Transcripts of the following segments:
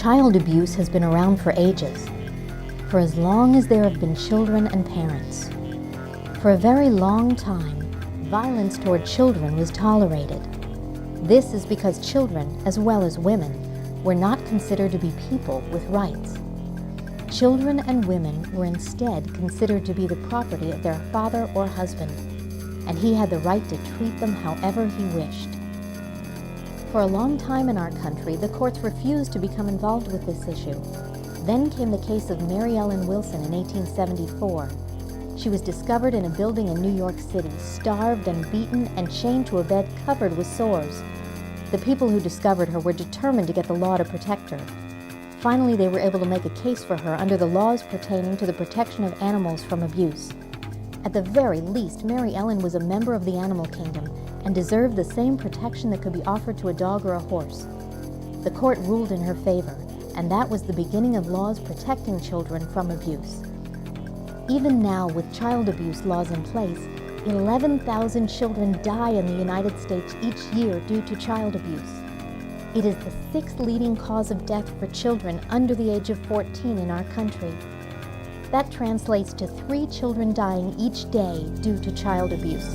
Child abuse has been around for ages, for as long as there have been children and parents. For a very long time, violence toward children was tolerated. This is because children, as well as women, were not considered to be people with rights. Children and women were instead considered to be the property of their father or husband, and he had the right to treat them however he wished. For a long time in our country, the courts refused to become involved with this issue. Then came the case of Mary Ellen Wilson in 1874. She was discovered in a building in New York City, starved and beaten and chained to a bed covered with sores. The people who discovered her were determined to get the law to protect her. Finally, they were able to make a case for her under the laws pertaining to the protection of animals from abuse. At the very least, Mary Ellen was a member of the animal kingdom and deserved the same protection that could be offered to a dog or a horse. The court ruled in her favor, and that was the beginning of laws protecting children from abuse. Even now, with child abuse laws in place, 11,000 children die in the United States each year due to child abuse. It is the 6th leading cause of death for children under the age of 14 in our country. That translates to 3 children dying each day due to child abuse.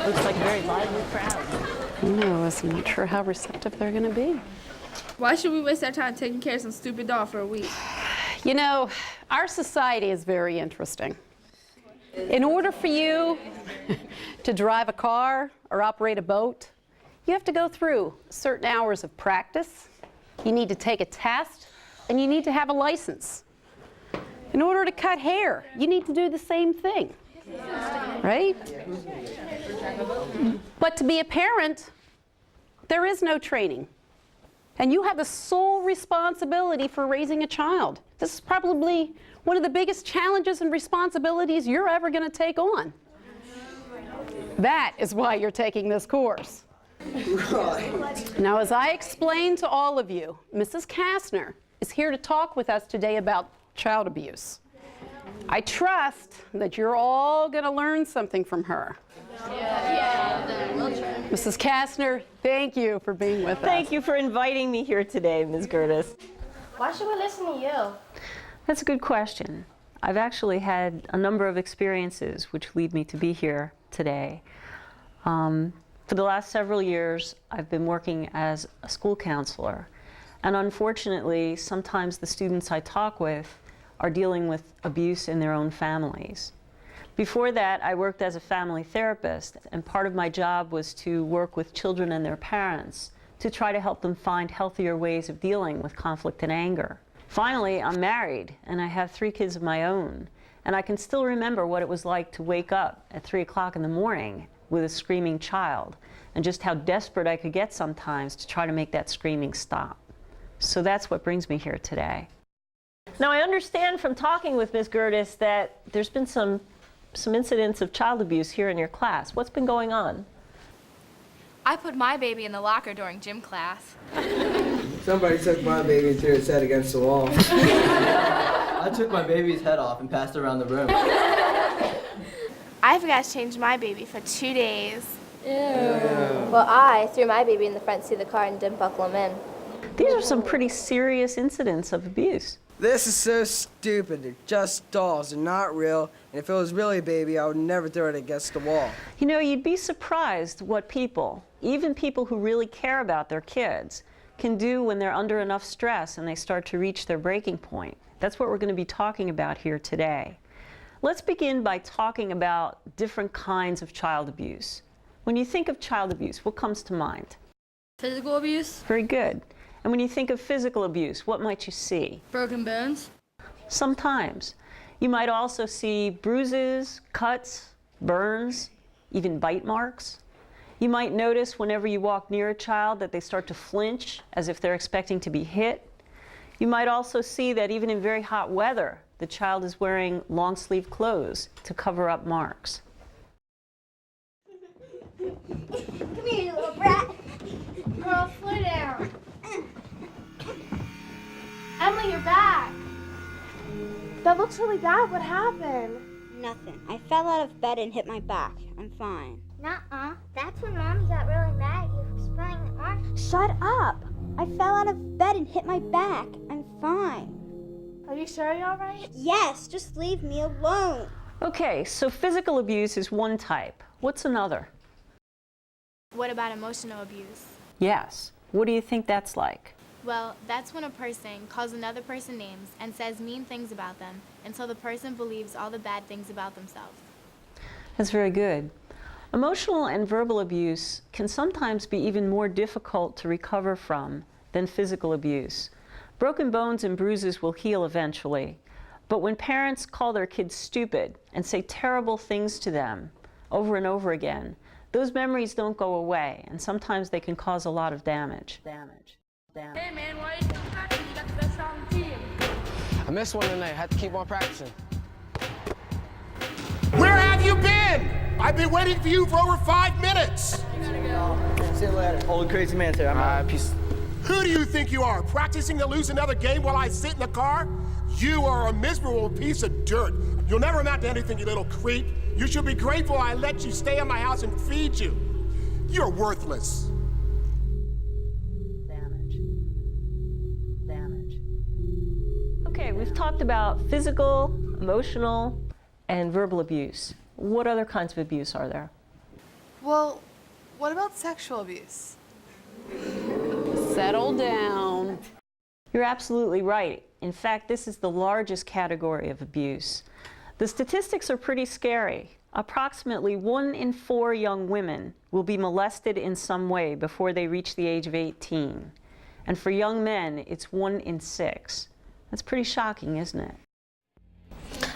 Looks like a very lively crowd. I'm not sure how receptive they're going to be. Why should we waste our time taking care of some stupid dog for a week? You know, our society is very interesting. In order for you to drive a car or operate a boat, you have to go through certain hours of practice. You need to take a test, and you need to have a license. In order to cut hair, you need to do the same thing, right? But to be a parent, there is no training. And you have the sole responsibility for raising a child. This is probably one of the biggest challenges and responsibilities you're ever going to take on. That is why you're taking this course. Right. Now, as I explained to all of you, Mrs. Kastner is here to talk with us today about child abuse. I trust that you're all going to learn something from her. Mrs. Kastner, thank you for being with us. Thank you for inviting me here today, Ms. Gertis. Why should we listen to you? That's a good question. I've actually had a number of experiences which lead me to be here today. For the last several years, I've been working as a school counselor. And unfortunately, sometimes the students I talk with are dealing with abuse in their own families. Before that, I worked as a family therapist, and part of my job was to work with children and their parents to try to help them find healthier ways of dealing with conflict and anger. Finally, I'm married, and I have 3 kids of my own, and I can still remember what it was like to wake up at 3 o'clock in the morning with a screaming child, and just how desperate I could get sometimes to try to make that screaming stop. So that's what brings me here today. Now, I understand from talking with Ms. Gertis that there's been some incidents of child abuse here in your class. What's been going on? I put my baby in the locker during gym class. Somebody took my baby and threw its head against the wall. I took my baby's head off and passed it around the room. I forgot to change my baby for 2 days. Ew. Well, I threw my baby in the front seat of the car and didn't buckle him in. These are some pretty serious incidents of abuse. This is so stupid. They're just dolls. They're not real. And if it was really a baby, I would never throw it against the wall. You know, you'd be surprised what people, even people who really care about their kids, can do when they're under enough stress and they start to reach their breaking point. That's what we're going to be talking about here today. Let's begin by talking about different kinds of child abuse. When you think of child abuse, what comes to mind? Physical abuse. Very good. And when you think of physical abuse, what might you see? Broken bones. Sometimes. You might also see bruises, cuts, burns, even bite marks. You might notice whenever you walk near a child that they start to flinch as if they're expecting to be hit. You might also see that even in very hot weather, the child is wearing long-sleeve clothes to cover up marks. Come here, you little brat. Girl, slow down. Emily, you're back. That looks really bad. What happened? Nothing. I fell out of bed and hit my back. I'm fine. Nuh-uh. That's when Mommy got really mad at you for spilling the orange. Shut up! I fell out of bed and hit my back. I'm fine. Are you sure you're all right? Yes, just leave me alone. Okay, so physical abuse is one type. What's another? What about emotional abuse? Yes. What do you think that's like? Well, that's when a person calls another person names and says mean things about them until the person believes all the bad things about themselves. That's very good. Emotional and verbal abuse can sometimes be even more difficult to recover from than physical abuse. Broken bones and bruises will heal eventually, but when parents call their kids stupid and say terrible things to them over and over again, those memories don't go away, and sometimes they can cause a lot of damage. Hey man, why are you still practicing? You got the best on the team. I missed one tonight. Had to keep on practicing. Where have you been? I've been waiting for you for over 5 minutes. See you later. Old crazy man here. I'm out. Peace. Who do you think you are, practicing to lose another game while I sit in the car? You are a miserable piece of dirt. You'll never amount to anything, you little creep. You should be grateful I let you stay in my house and feed you. You're worthless. Okay, we've talked about physical, emotional, and verbal abuse. What other kinds of abuse are there? Well, what about sexual abuse? Settle down. You're absolutely right. In fact, this is the largest category of abuse. The statistics are pretty scary. Approximately 1 in 4 young women will be molested in some way before they reach the age of 18. And for young men, it's 1 in 6. That's pretty shocking, isn't it?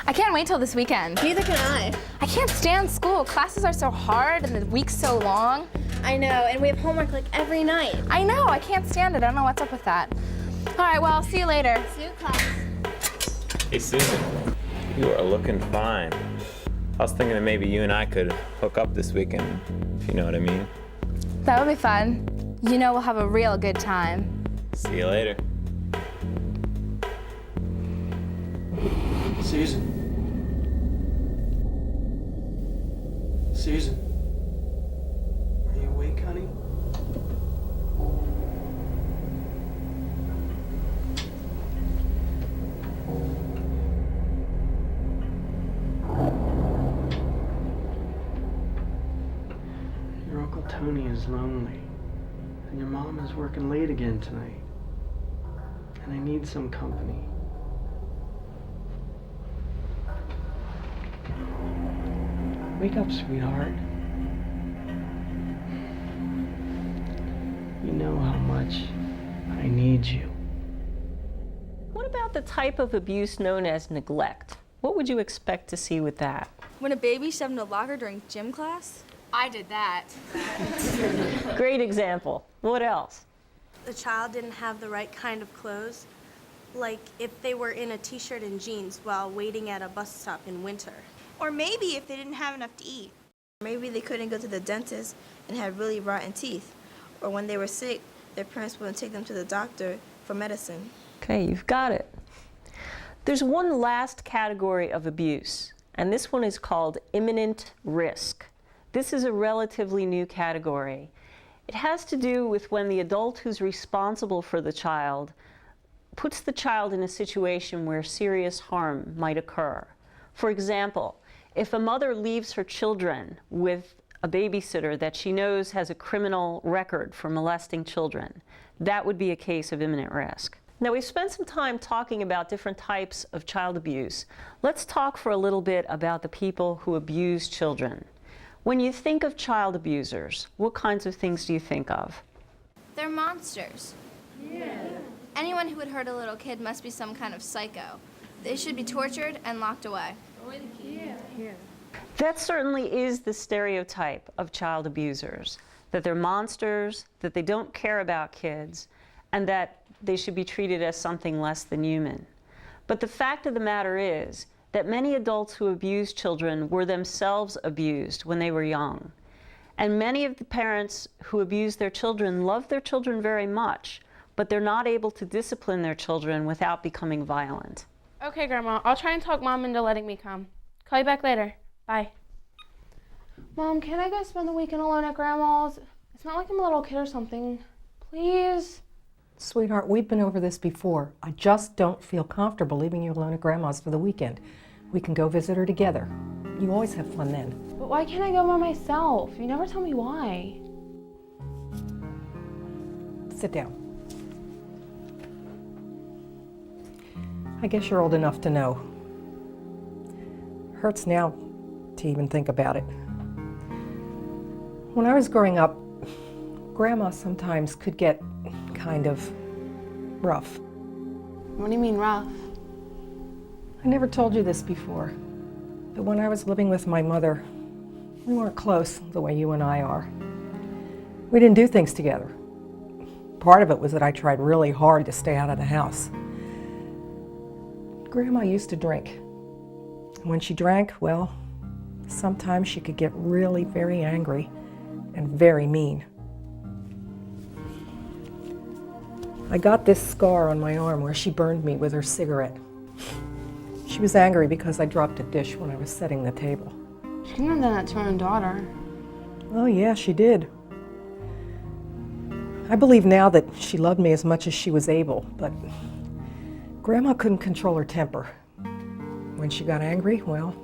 I can't wait till this weekend. Neither can I. I can't stand school. Classes are so hard and the week's so long. I know, and we have homework like every night. I know, I can't stand it. I don't know what's up with that. All right, well, see you later. See you, class. Hey, Susan, you are looking fine. I was thinking that maybe you and I could hook up this weekend, if you know what I mean. That would be fun. You know we'll have a real good time. See you later. Susan. Susan. Are you awake, honey? Your Uncle Tony is lonely, and your mom is working late again tonight. And I need some company. Wake up, sweetheart. You know how much I need you. What about the type of abuse known as neglect? What would you expect to see with that? When a baby shoved in a locker during gym class? I did that. Great example. What else? The child didn't have the right kind of clothes, like if they were in a t-shirt and jeans while waiting at a bus stop in winter. Or maybe if they didn't have enough to eat. Maybe they couldn't go to the dentist and had really rotten teeth. Or when they were sick, their parents wouldn't take them to the doctor for medicine. Okay, you've got it. There's one last category of abuse, and this one is called imminent risk. This is a relatively new category. It has to do with when the adult who's responsible for the child puts the child in a situation where serious harm might occur. For example, if a mother leaves her children with a babysitter that she knows has a criminal record for molesting children, that would be a case of imminent risk. Now, we've spent some time talking about different types of child abuse. Let's talk for a little bit about the people who abuse children. When you think of child abusers, what kinds of things do you think of? They're monsters. Yeah. Anyone who would hurt a little kid must be some kind of psycho. They should be tortured and locked away. Yeah. That certainly is the stereotype of child abusers, that they're monsters, that they don't care about kids, and that they should be treated as something less than human. But the fact of the matter is that many adults who abuse children were themselves abused when they were young. And many of the parents who abuse their children love their children very much, but they're not able to discipline their children without becoming violent. Okay, Grandma. I'll try and talk Mom into letting me come. Call you back later. Bye. Mom, can I go spend the weekend alone at Grandma's? It's not like I'm a little kid or something. Please? Sweetheart, we've been over this before. I just don't feel comfortable leaving you alone at Grandma's for the weekend. We can go visit her together. You always have fun then. But why can't I go by myself? You never tell me why. Sit down. I guess you're old enough to know. Hurts now to even think about it. When I was growing up, Grandma sometimes could get kind of rough. What do you mean rough? I never told you this before, but when I was living with my mother, we weren't close the way you and I are. We didn't do things together. Part of it was that I tried really hard to stay out of the house. Grandma used to drink. And when she drank, well, sometimes she could get really very angry and very mean. I got this scar on my arm where she burned me with her cigarette. She was angry because I dropped a dish when I was setting the table. She couldn't have done that to her own daughter. Oh yeah, she did. I believe now that she loved me as much as she was able, but Grandma couldn't control her temper. When she got angry, well,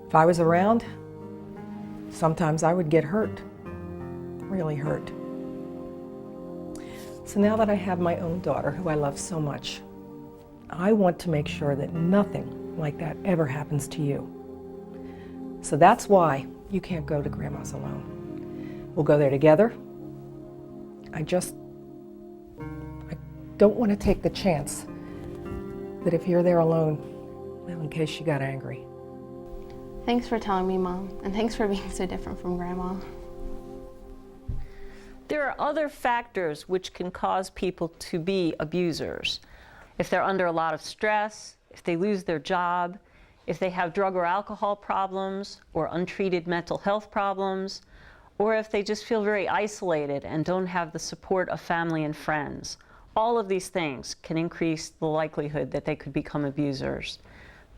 if I was around, sometimes I would get hurt, really hurt. So now that I have my own daughter, who I love so much, I want to make sure that nothing like that ever happens to you. So that's why you can't go to Grandma's alone. We'll go there together. I don't want to take the chance that if you're there alone, well, in case she got angry. Thanks for telling me, Mom, and thanks for being so different from Grandma. There are other factors which can cause people to be abusers. If they're under a lot of stress, if they lose their job, if they have drug or alcohol problems or untreated mental health problems, or if they just feel very isolated and don't have the support of family and friends. All of these things can increase the likelihood that they could become abusers.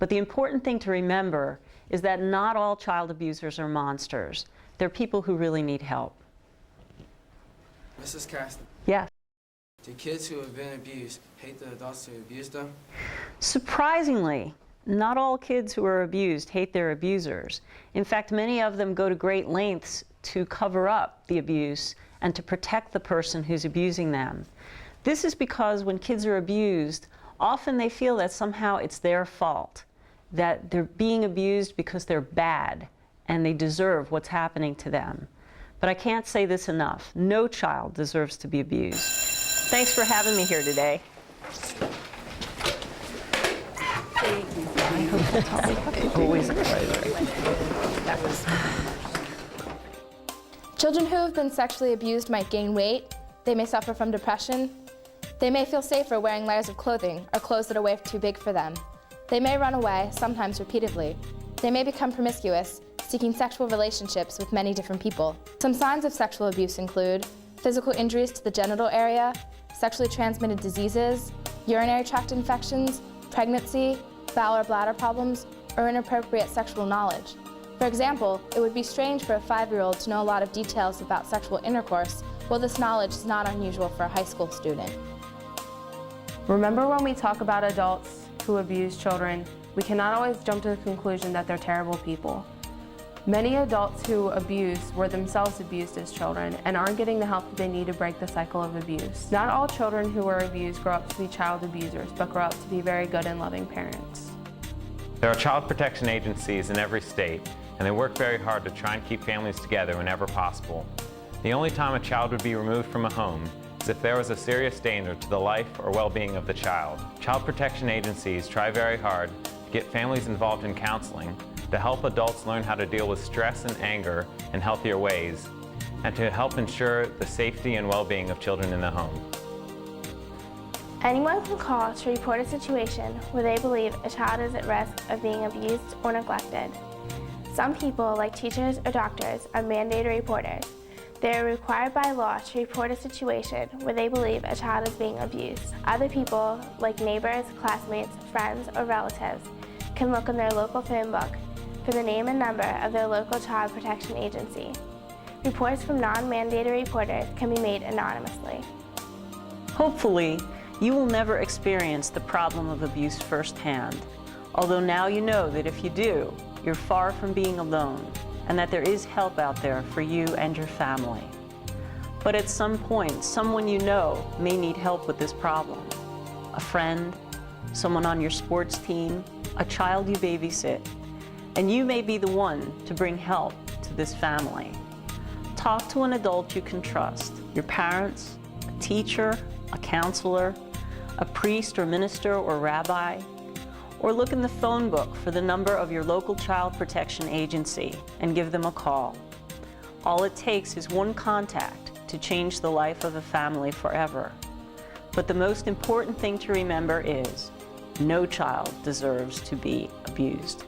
But the important thing to remember is that not all child abusers are monsters. They're people who really need help. Mrs. Caston. Yes. Do kids who have been abused hate the adults who abuse them? Surprisingly, not all kids who are abused hate their abusers. In fact, many of them go to great lengths to cover up the abuse and to protect the person who's abusing them. This is because when kids are abused, often they feel that somehow it's their fault, that they're being abused because they're bad and they deserve what's happening to them. But I can't say this enough. No child deserves to be abused. Thanks for having me here today. I hope the topic always a pleasure. Children who have been sexually abused might gain weight. They may suffer from depression. They may feel safer wearing layers of clothing or clothes that are way too big for them. They may run away, sometimes repeatedly. They may become promiscuous, seeking sexual relationships with many different people. Some signs of sexual abuse include physical injuries to the genital area, sexually transmitted diseases, urinary tract infections, pregnancy, bowel or bladder problems, or inappropriate sexual knowledge. For example, it would be strange for a 5-year-old to know a lot of details about sexual intercourse, while this knowledge is not unusual for a high school student. Remember, when we talk about adults who abuse children, we cannot always jump to the conclusion that they're terrible people. Many adults who abuse were themselves abused as children and aren't getting the help that they need to break the cycle of abuse. Not all children who are abused grow up to be child abusers, but grow up to be very good and loving parents. There are child protection agencies in every state, and they work very hard to try and keep families together whenever possible. The only time a child would be removed from a home is if there was a serious danger to the life or well-being of the child. Child protection agencies try very hard to get families involved in counseling, to help adults learn how to deal with stress and anger in healthier ways, and to help ensure the safety and well-being of children in the home. Anyone can call to report a situation where they believe a child is at risk of being abused or neglected. Some people, like teachers or doctors, are mandated reporters. They are required by law to report a situation where they believe a child is being abused. Other people, like neighbors, classmates, friends, or relatives, can look in their local phone book for the name and number of their local child protection agency. Reports from non-mandated reporters can be made anonymously. Hopefully, you will never experience the problem of abuse firsthand, although now you know that if you do, you're far from being alone, and that there is help out there for you and your family. But at some point, someone you know may need help with this problem. A friend, someone on your sports team, a child you babysit, and you may be the one to bring help to this family. Talk to an adult you can trust, your parents, a teacher, a counselor, a priest or minister or rabbi, or look in the phone book for the number of your local child protection agency and give them a call. All it takes is one contact to change the life of a family forever. But the most important thing to remember is no child deserves to be abused.